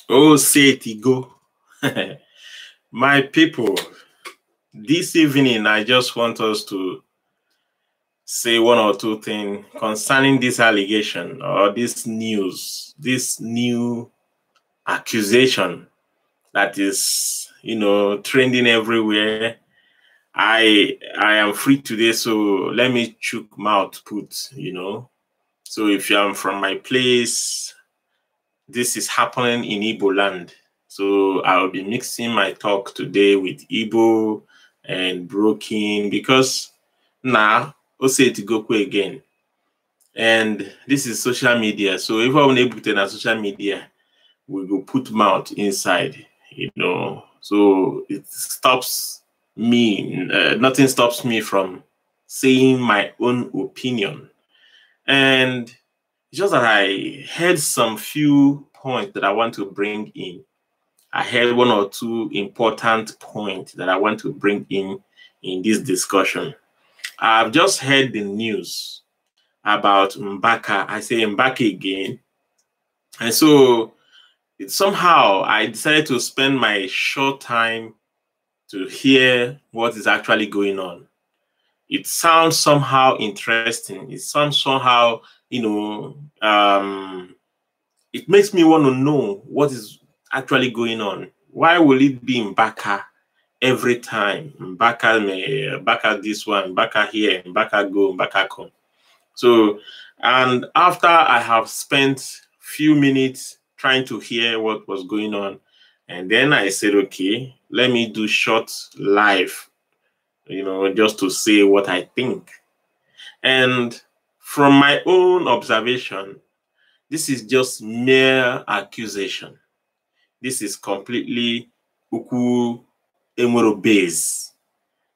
Oh, say it go. My people, this evening I just want us to say one or two things concerning this allegation or this news, this new accusation that is, trending everywhere. I am free today, so let me chook mouth put. So if I'm from my place, this is happening in Igbo land. So I'll be mixing my talk today with Igbo and Broken because now I'll say it Goku again. And this is social media. So if I'm able to on social media, we will put mouth inside. So it stops me, nothing stops me from saying my own opinion. And it's just that I heard some few points that I want to bring in. I heard one or two important points that I want to bring in this discussion. I've just heard the news about Mbaka. I say Mbaka again. And so somehow I decided to spend my short time to hear what is actually going on. It sounds somehow interesting. It sounds somehow, it makes me want to know what is actually going on. Why will it be Mbaka every time? Mbaka this one, Mbaka here, Mbaka go, Mbaka come. So, and after I have spent few minutes trying to hear what was going on, and then I said, okay, let me do short live, just to say what I think. And from my own observation, this is just mere accusation. This is completely uku emoro base.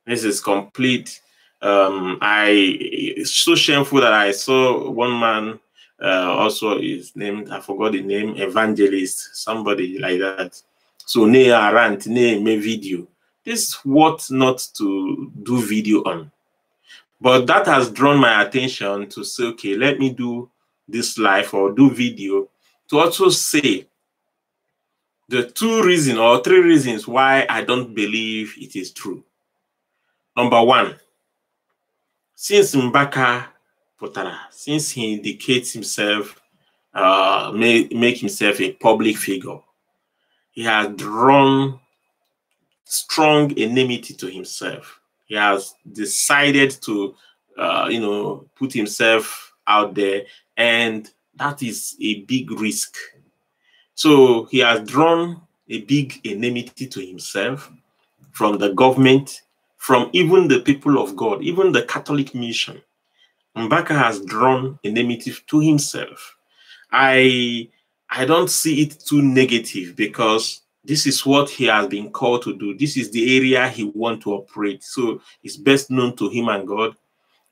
This is complete. It's so shameful that I saw one man, also is named, I forgot the name, Evangelist, somebody like that. So ne rant, ne me video. This is what not to do video on. But that has drawn my attention to say, okay, let me do this live or do video to also say the 2 reasons or 3 reasons why I don't believe it is true. Number 1, since Mbaka Potara, since he indicates himself, make himself a public figure, he has drawn strong enmity to himself. He has decided to, put himself out there, and that is a big risk. So he has drawn a big enmity to himself from the government, from even the people of God, even the Catholic mission. Mbaka has drawn enmity to himself. I don't see it too negative because this is what he has been called to do. This is the area he wants to operate. So it's best known to him and God.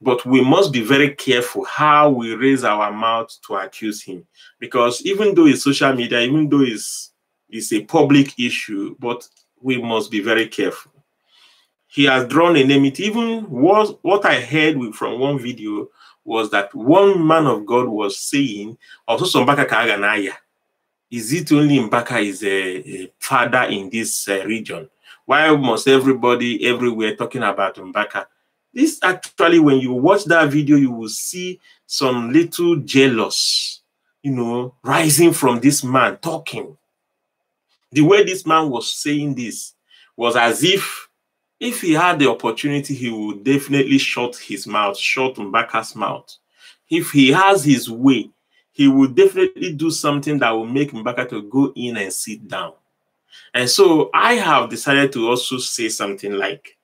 But we must be very careful how we raise our mouth to accuse him. Because even though it's social media, even though it's a public issue, but we must be very careful. He has drawn enmity. Even what I heard from one video was that one man of God was saying, also Mbaka Kaganaya, is it only Mbaka is a father in this region? Why must everybody everywhere talking about Mbaka? This actually, when you watch that video, you will see some little jealous, rising from this man talking. The way this man was saying this was as if he had the opportunity, he would definitely shut his mouth, shut Mbaka's mouth. If he has his way, he would definitely do something that will make Mbaka to go in and sit down. And so I have decided to also say something like,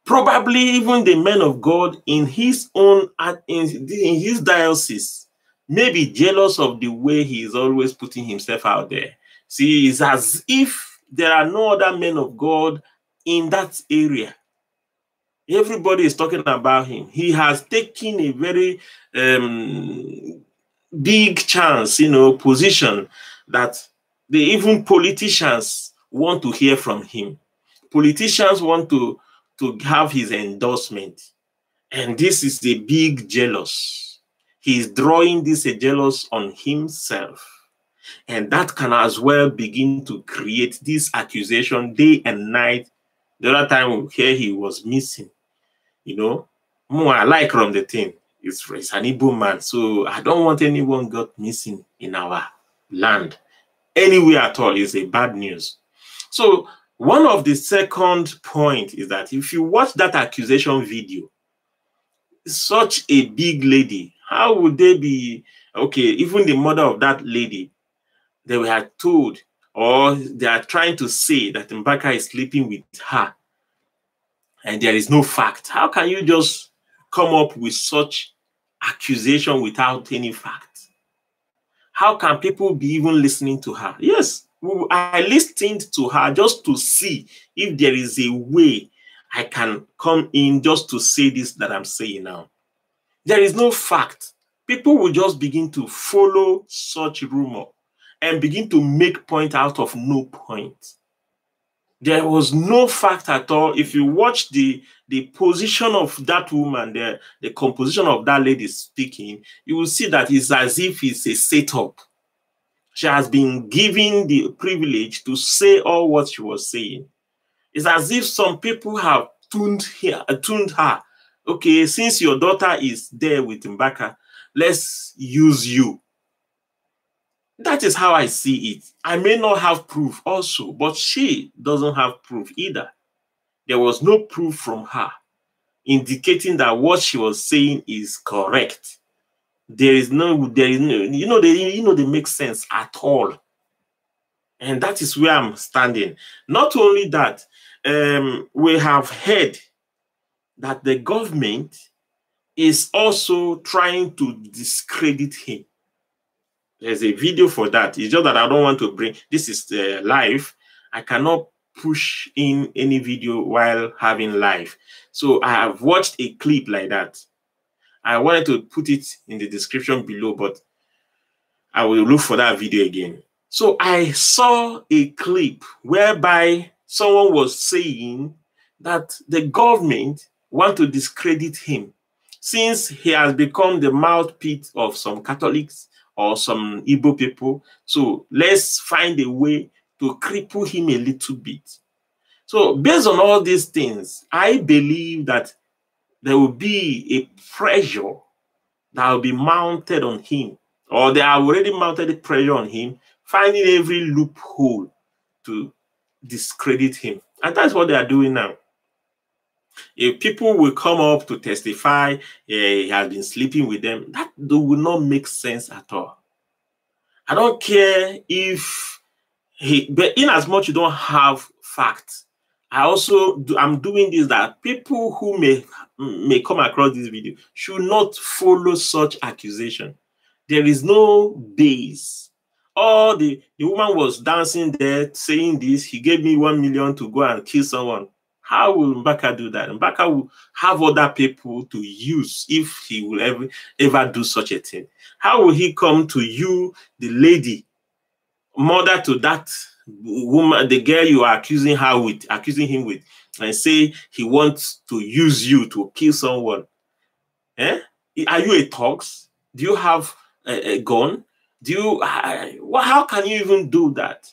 probably even the men of God in his own, in his diocese, may be jealous of the way he is always putting himself out there. See, it's as if there are no other men of God in that area. Everybody is talking about him. He has taken a very big chance, position that even politicians want to hear from him. Politicians want to have his endorsement. And this is a big jealous. He is drawing this jealous on himself. And that can as well begin to create this accusation day and night. The other time we hear he was missing, you know. More I like from the thing. It's an Igbo man, so I don't want anyone got missing in our land. Anywhere at all is a bad news. So one of the second point is that if you watch that accusation video, such a big lady, how would they be, okay, even the mother of that lady, they were told, or they are trying to say that Mbaka is sleeping with her, and there is no fact. How can you just come up with such accusation without any fact? How can people be even listening to her? Yes, I listened to her just to see if there is a way I can come in just to say this that I'm saying now. There is no fact. People will just begin to follow such rumor and begin to make point out of no point. There was no fact at all. If you watch the position of that woman, the composition of that lady speaking, you will see that it's as if it's a setup. She has been given the privilege to say all what she was saying. It's as if some people have tuned her. Okay, since your daughter is there with Mbaka, let's use you. That is how I see it. I may not have proof also, but she doesn't have proof either. There was no proof from her indicating that what she was saying is correct. There is no, they make sense at all. And that is where I'm standing. Not only that, we have heard that the government is also trying to discredit him. There's a video for that. It's just that I don't want to bring, this is live. I cannot push in any video while having live. So I have watched a clip like that. I wanted to put it in the description below, but I will look for that video again. So I saw a clip whereby someone was saying that the government want to discredit him since he has become the mouthpiece of some Catholics or some Igbo people. So let's find a way to cripple him a little bit. So based on all these things, I believe that there will be a pressure that will be mounted on him, or they have already mounted the pressure on him, finding every loophole to discredit him. And that's what they are doing now. If people will come up to testify, he has been sleeping with them, that will not make sense at all. I don't care if but in as much you don't have facts, I'm doing this that people who may come across this video should not follow such accusation. There is no base. Or the woman was dancing there saying this, he gave me 1 million to go and kill someone. How will Mbaka do that? Mbaka will have other people to use if he will ever do such a thing. How will he come to you, the lady, mother to that woman, the girl you are accusing him with, and say he wants to use you to kill someone? Eh? Are you a thugs? Do you have a gun? Do you? How can you even do that?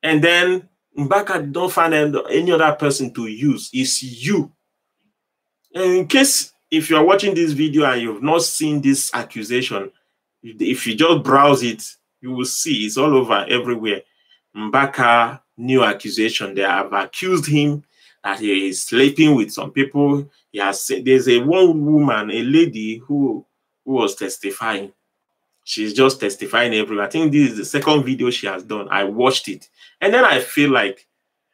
And then Mbaka don't find any other person to use. It's you. And in case if you are watching this video and you've not seen this accusation, if you just browse it, you will see it's all over everywhere. Mbaka, new accusation. They have accused him that he is sleeping with some people. He has said there's one woman, a lady who was testifying. She's just testifying everywhere. I think this is the second video she has done. I watched it. And then I feel like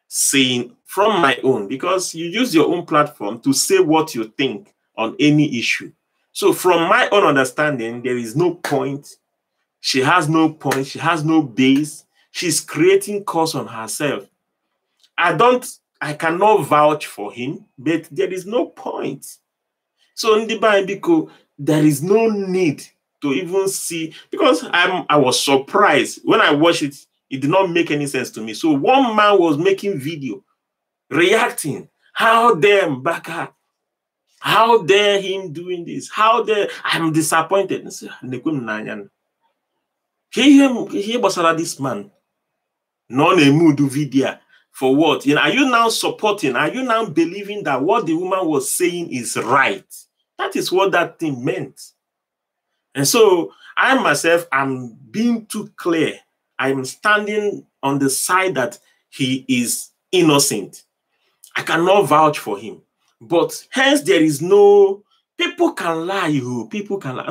saying from my own, because you use your own platform to say what you think on any issue. So from my own understanding, there is no point. She has no point. She has no base. She's creating cause on herself. I cannot vouch for him, but there is no point. So Ndibambiko, there is no need to even see, because I was surprised when I watched it. It did not make any sense to me. So one man was making video, reacting. How dare Mbaka? How dare him doing this? How dare? I'm disappointed. Here this man. Non a mood video for what? You know, are you now supporting? Are you now believing that what the woman was saying is right? That is what that thing meant. And so I myself am being too clear. I'm standing on the side that he is innocent. I cannot vouch for him. But hence there is no, people can lie. People can lie.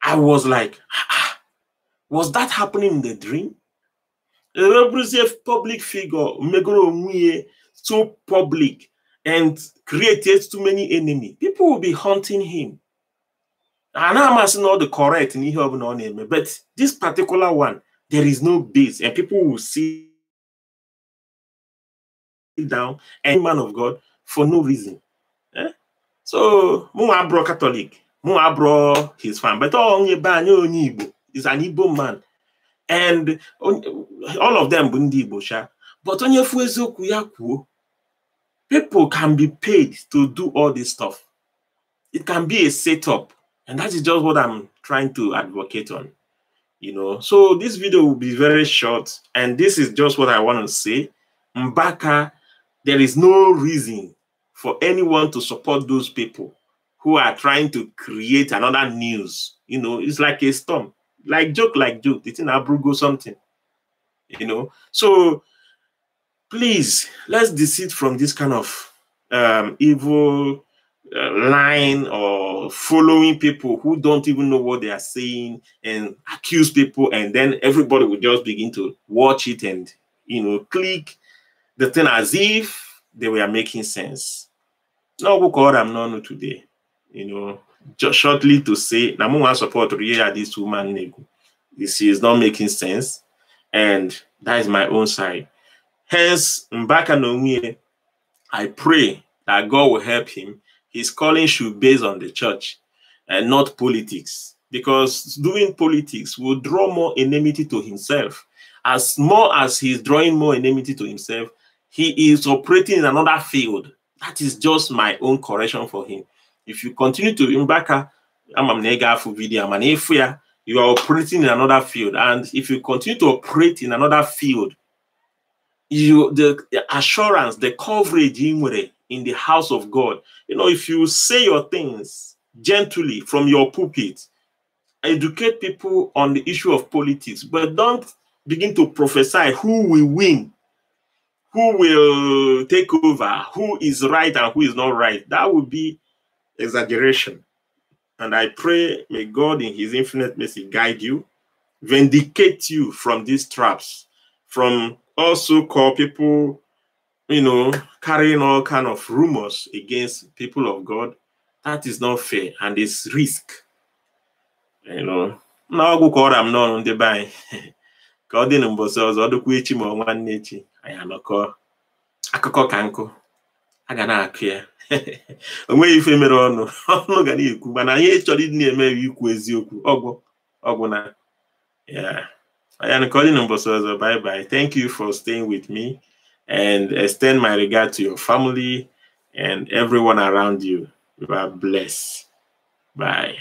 I was like, was that happening in the dream? A representative public figure, so public and created too many enemies. People will be hunting him. And I'm asking all the correct, but this particular one, there is no base, and people will sit down and man of God for no reason. Eh? So, Mwa bro Catholic, Mwa bro his fan, but all is an Igbo man. And all of them bundi Igbo, but on your people can be paid to do all this stuff. It can be a setup, and that is just what I'm trying to advocate on. You know, so this video will be very short, and this is just what I want to say. Mbaka, there is no reason for anyone to support those people who are trying to create another news. You know, it's like a storm, like joke. It's in Abrugo something, you know. So please, let's desist from this kind of evil line or following people who don't even know what they are saying and accuse people, and then everybody will just begin to watch it and, you know, click the thing as if they were making sense. No, we call them no today, you know, just shortly to say, I want to support this woman. She is not making sense, and that is my own side. Hence, Mbaka Nonye, I pray that God will help him. His calling should be based on the church and not politics, because doing politics will draw more enmity to himself. As more as he's drawing more enmity to himself, he is operating in another field. That is just my own correction for him. If you continue to Mbaka, you are operating in another field. And if you continue to operate in another field, the assurance, the coverage in the house of God, you know, if you say your things gently from your pulpit, educate people on the issue of politics, but don't begin to prophesy who will win, who will take over, who is right and who is not right. That would be exaggeration. And I pray, may God in his infinite mercy guide you, vindicate you from these traps, from also call people, you know, carrying all kind of rumors against people of God. That is not fair, and it's risk. You know, now go call them no on the buy. God in themselves, or the Kuichi mo one nature. I am a call. Akako kanko. I gonna care. Onwe ife mere ọnụ ọnụ ga na-ekwu, mana anyị chọrọ ịdị na-eme ikwu eziokwu ọgwụ na yeah. And calling on bye bye. Thank you for staying with me, and extend my regard to your family and everyone around you. You are blessed. Bye.